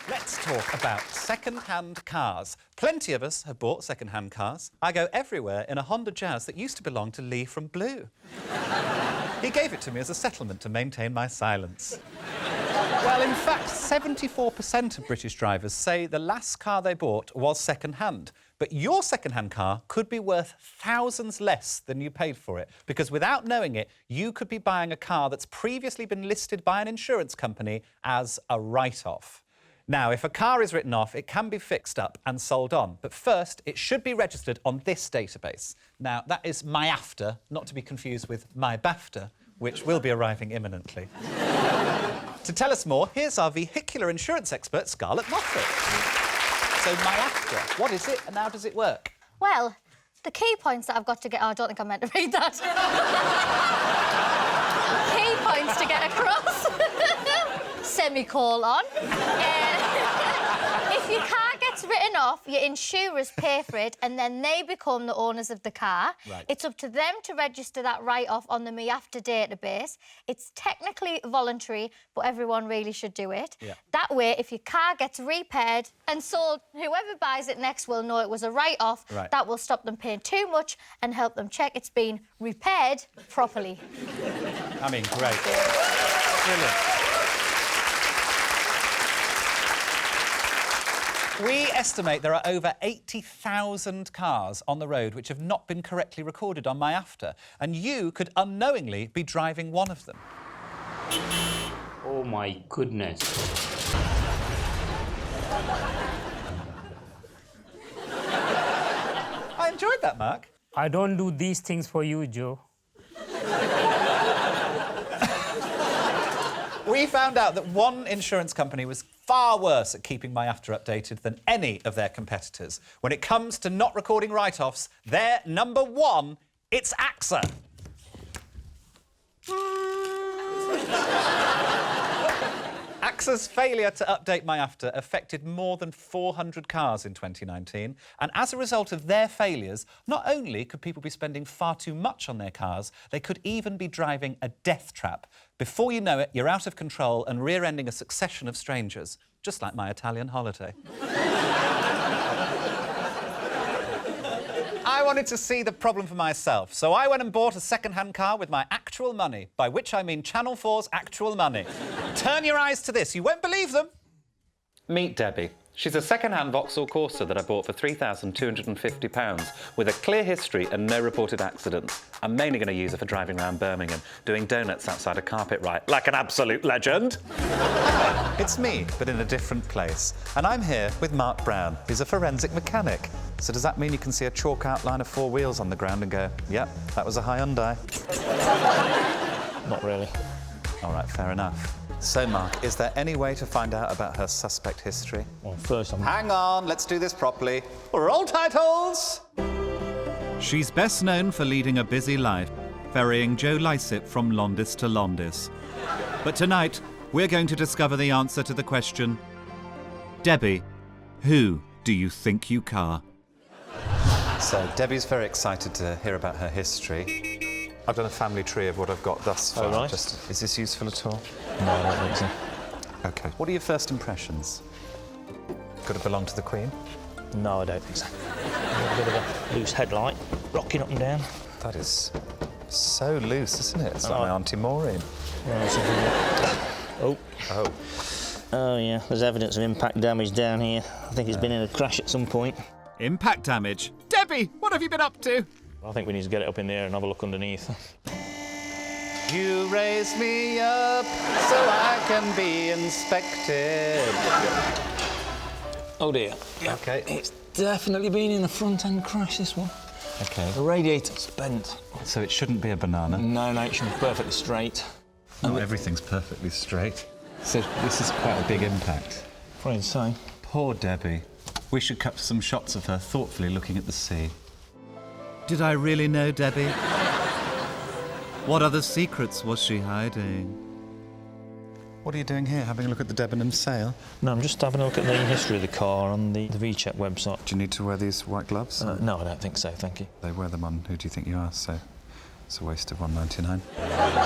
Let's talk about second-hand cars. Plenty of us have bought second-hand cars. I go everywhere in a Honda Jazz that used to belong to Lee from Blue. He gave it to me as a settlement to maintain my silence. Well, in fact, 74% of British drivers say the last car they bought was second-hand. But your second-hand car could be worth thousands less than you paid for it, because without knowing it, you could be buying a car that's previously been listed by an insurance company as a write-off. Now, if a car is written off, it can be fixed up and sold on. But first, it should be registered on this database. Now, that is MyAfter, not to be confused with MyBAFTA, which will be arriving imminently. To tell us more, here's our vehicular insurance expert, Scarlett Moffat. So, MyAfter, what is it and how does it work? Well, the key points that I've got to get... Oh, I don't think I meant to read that. Key points to get across. Semicolon. If your car gets written off, your insurers pay for it and then they become the owners of the car. Right. It's up to them to register that write-off on the MyAfter database. It's technically voluntary, but everyone really should do it. Yeah. That way, if your car gets repaired and sold, whoever buys it next will know it was a write-off. Right. That will stop them paying too much and help them check it's been repaired properly. I mean, great. Brilliant. We estimate there are over 80,000 cars on the road which have not been correctly recorded on MyAfter, and you could unknowingly be driving one of them. Oh, my goodness. I enjoyed that, Mark. I don't do these things for you, Joe. We found out that one insurance company was far worse at keeping MyAfter updated than any of their competitors. When it comes to not recording write-offs, they're number one. It's AXA. AXA's failure to update MyAfter affected more than 400 cars in 2019. And as a result of their failures, not only could people be spending far too much on their cars, they could even be driving a death trap. Before you know it, you're out of control and rear-ending a succession of strangers, just like my Italian holiday. I wanted to see the problem for myself, so I went and bought a second-hand car with my actual money, by which I mean Channel 4's actual money. Turn your eyes to this. You won't believe them. Meet Debbie. She's a second-hand Vauxhall Corsa that I bought for £3,250 with a clear history and no reported accidents. I'm mainly going to use her for driving around Birmingham, doing donuts outside a Carpetright, like an absolute legend. It's me, but in a different place. And I'm here with Mark Brown, who's a forensic mechanic. So does that mean you can see a chalk outline of four wheels on the ground and go, yep, that was a Hyundai? Not really. All right, fair enough. So, Mark, is there any way to find out about her suspect history? Well, first Hang on, let's do this properly. Roll titles! She's best known for leading a busy life, ferrying Joe Lycett from Londis to Londis. But tonight, we're going to discover the answer to the question, Debbie, who do you think you car? So, Debbie's very excited to hear about her history. I've done a family tree of what I've got thus far. Oh, right. Is this useful at all? No, I don't think so. OK. What are your first impressions? Could it belong to the Queen? No, I don't think so. A bit of a loose headlight, rocking up and down. That is so loose, isn't it? It's like my Auntie Maureen. Oh. Oh. Oh, yeah, there's evidence of impact damage down here. I think it's been in a crash at some point. Impact damage. Debbie, what have you been up to? I think we need to get it up in the air and have a look underneath. You raise me up so I can be inspected. Oh, dear. Yeah. OK. It's definitely been in a front-end crash, this one. OK. The radiator's bent. So it shouldn't be a banana? No, it should be perfectly straight. Not everything's perfectly straight. So this is quite a big impact. Afraid so. Poor Debbie. We should cut some shots of her thoughtfully looking at the sea. Did I really know Debbie? What other secrets was she hiding? What are you doing here, having a look at the Debenham sale? No, I'm just having a look at the history of the car on the VCheck website. Do you need to wear these white gloves? No, I don't think so, thank you. They wear them on Who Do You Think You Are, so It's a waste of £1.99.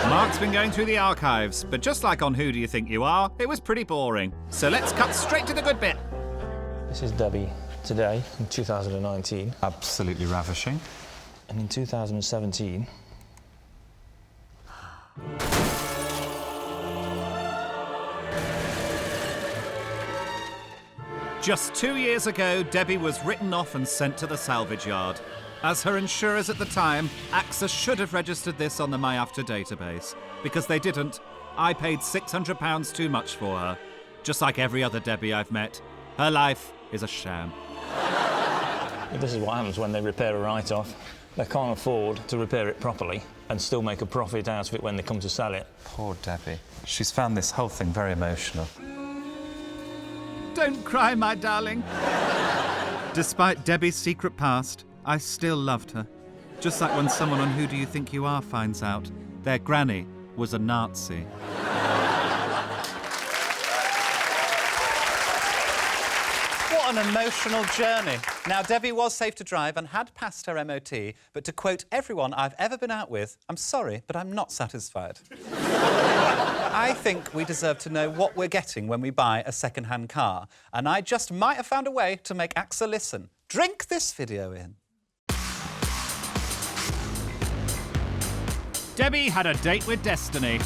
Mark's been going through the archives, but just like on Who Do You Think You Are, it was pretty boring. So let's cut straight to the good bit. This is Debbie today, in 2019. Absolutely ravishing. And in 2017... Just 2 years ago, Debbie was written off and sent to the salvage yard. As her insurers at the time, AXA should have registered this on the MyAfter database. Because they didn't, I paid £600 too much for her. Just like every other Debbie I've met, her life is a sham. This is what happens when they repair a write-off. They can't afford to repair it properly and still make a profit out of it when they come to sell it. Poor Debbie. She's found this whole thing very emotional. Don't cry, my darling. Despite Debbie's secret past, I still loved her. Just like when someone on Who Do You Think You Are finds out their granny was a Nazi. What an emotional journey. Now, Debbie was safe to drive and had passed her MOT, but to quote everyone I've ever been out with, I'm sorry, but I'm not satisfied. I think we deserve to know what we're getting when we buy a second-hand car, and I just might have found a way to make AXA listen. Drink this video in. Debbie had a date with destiny.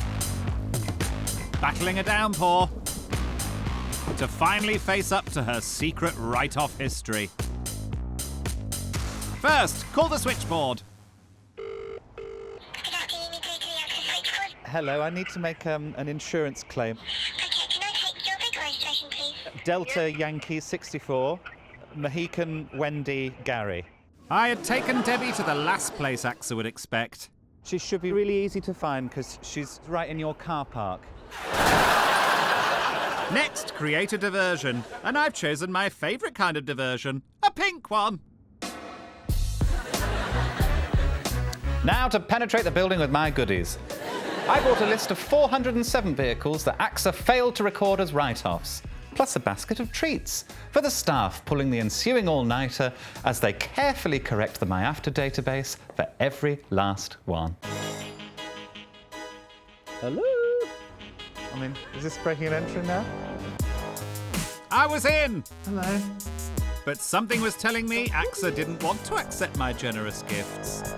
Battling a downpour to finally face up to her secret write-off history. First, call the switchboard. Hello, I need to make an insurance claim. Okay, can I take your big registration, please? Delta Yankee 64, Mohican Wendy Gary. I had taken Debbie to the last place AXA would expect. She should be really easy to find because she's right in your car park. Next, create a diversion. And I've chosen my favourite kind of diversion, a pink one. Now to penetrate the building with my goodies. I bought a list of 407 vehicles that AXA failed to record as write-offs, plus a basket of treats for the staff pulling the ensuing all-nighter as they carefully correct the MyAfter database for every last one. Hello? I mean, is this breaking and entering now? I was in, Hello? but something was telling me AXA didn't want to accept my generous gifts.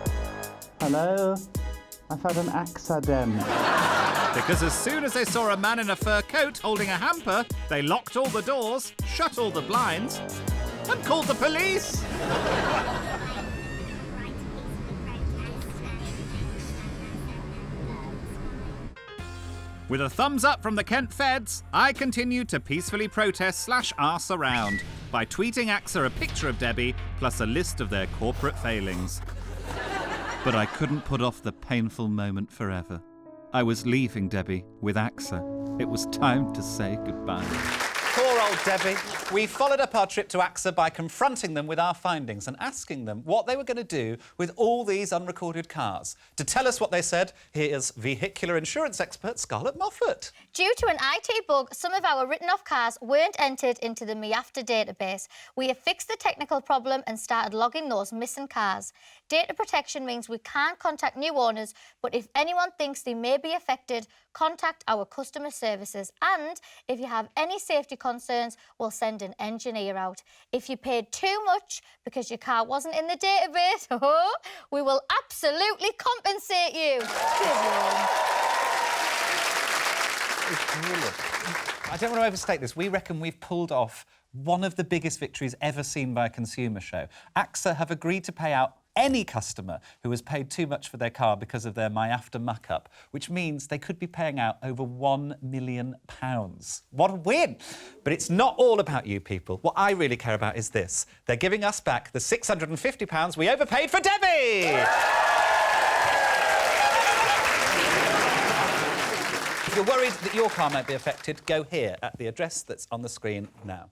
Hello? I've had an accident. Because as soon as they saw a man in a fur coat holding a hamper, they locked all the doors, shut all the blinds, and called the police. With a thumbs up from the Kent Feds, I continued to peacefully protest / arse around by tweeting AXA a picture of Debbie plus a list of their corporate failings. But I couldn't put off the painful moment forever. I was leaving Debbie with AXA. It was time to say goodbye. Poor old Debbie. We followed up our trip to AXA by confronting them with our findings and asking them what they were going to do with all these unrecorded cars. To tell us what they said, here's vehicular insurance expert Scarlett Moffat. Due to an IT bug, some of our written-off cars weren't entered into the MyAfter database. We have fixed the technical problem and started logging those missing cars. Data protection means we can't contact new owners, but if anyone thinks they may be affected, contact our customer services. And if you have any safety concerns, we'll send an engineer out. If you paid too much because your car wasn't in the database, we will absolutely compensate you. It's brilliant. I don't want to overstate this. We reckon we've pulled off one of the biggest victories ever seen by a consumer show. AXA have agreed to pay out any customer who has paid too much for their car because of their MyAfter muck-up, which means they could be paying out over £1 million. What a win! But it's not all about you people. What I really care about is this. They're giving us back the £650 we overpaid for Debbie! If you're worried that your car might be affected, go here at the address that's on the screen now.